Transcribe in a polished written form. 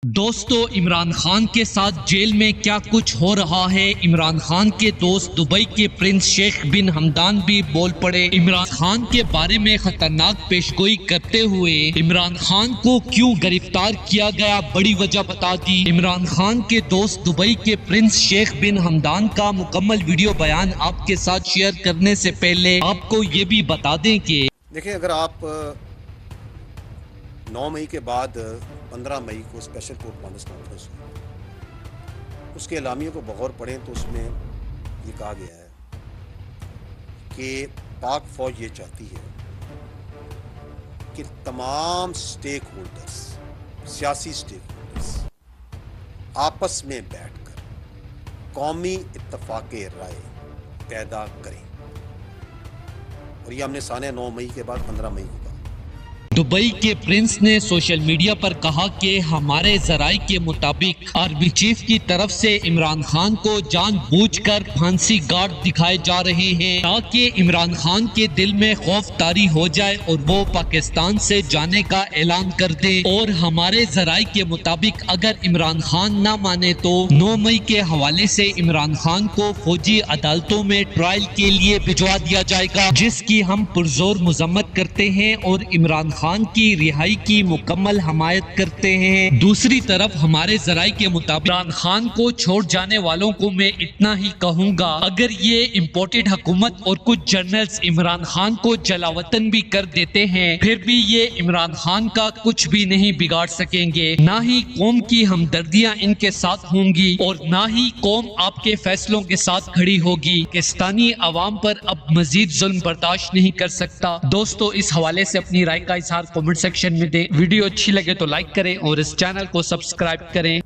دوستو عمران خان کے ساتھ جیل میں کیا کچھ ہو رہا ہے۔ عمران خان کے دوست دبئی کے پرنس شیخ بن حمدان بھی بول پڑے۔ عمران خان کے بارے میں خطرناک پیشگوئی کرتے ہوئے عمران خان کو کیوں گرفتار کیا گیا بڑی وجہ بتا دی۔ عمران خان کے دوست دبئی کے پرنس شیخ بن حمدان کا مکمل ویڈیو بیان آپ کے ساتھ شیئر کرنے سے پہلے آپ کو یہ بھی بتا دیں کہ دیکھیں، اگر آپ 9 مئی کے بعد 15 مئی کو اسپیشل کورٹ مانس کانفرنس ہوئی، اس کے اعلامیے کو بغور پڑھیں تو اس میں یہ کہا گیا ہے کہ پاک فوج یہ چاہتی ہے کہ تمام سٹیک ہولڈرز، سیاسی سٹیک ہولڈرز آپس میں بیٹھ کر قومی اتفاق رائے پیدا کریں، اور یہ ہم نے سانحہ 9 مئی کے بعد 15 مئی کو کہا۔ دبئی کے پرنس نے سوشل میڈیا پر کہا کہ ہمارے ذرائع کے مطابق آرمی چیف کی طرف سے عمران خان کو جان بوجھ کر پھانسی گارڈ دکھائے جا رہے ہیں تاکہ عمران خان کے دل میں خوف طاری ہو جائے اور وہ پاکستان سے جانے کا اعلان کر دے، اور ہمارے ذرائع کے مطابق اگر عمران خان نہ مانے تو 9 مئی کے حوالے سے عمران خان کو فوجی عدالتوں میں ٹرائل کے لیے بھجوا دیا جائے گا، جس کی ہم پرزور مذمت کرتے ہیں اور عمران خان کی رہائی کی مکمل حمایت کرتے ہیں۔ دوسری طرف ہمارے ذرائع کے مطابق عمران خان کو چھوڑ جانے والوں کو میں اتنا ہی کہوں گا، اگر یہ امپورٹڈ حکومت اور کچھ جنرلز عمران خان کو جلاوطن بھی کر دیتے ہیں پھر بھی یہ عمران خان کا کچھ بھی نہیں بگاڑ سکیں گے، نہ ہی قوم کی ہمدردیاں ان کے ساتھ ہوں گی اور نہ ہی قوم آپ کے فیصلوں کے ساتھ کھڑی ہوگی۔ پاکستانی عوام پر اب مزید ظلم برداشت نہیں کر سکتا۔ دوستو اس حوالے سے اپنی رائے کا اظہار کمنٹ سیکشن میں دیں۔ ویڈیو اچھی لگے تو لائک کریں اور اس چینل کو سبسکرائب کریں۔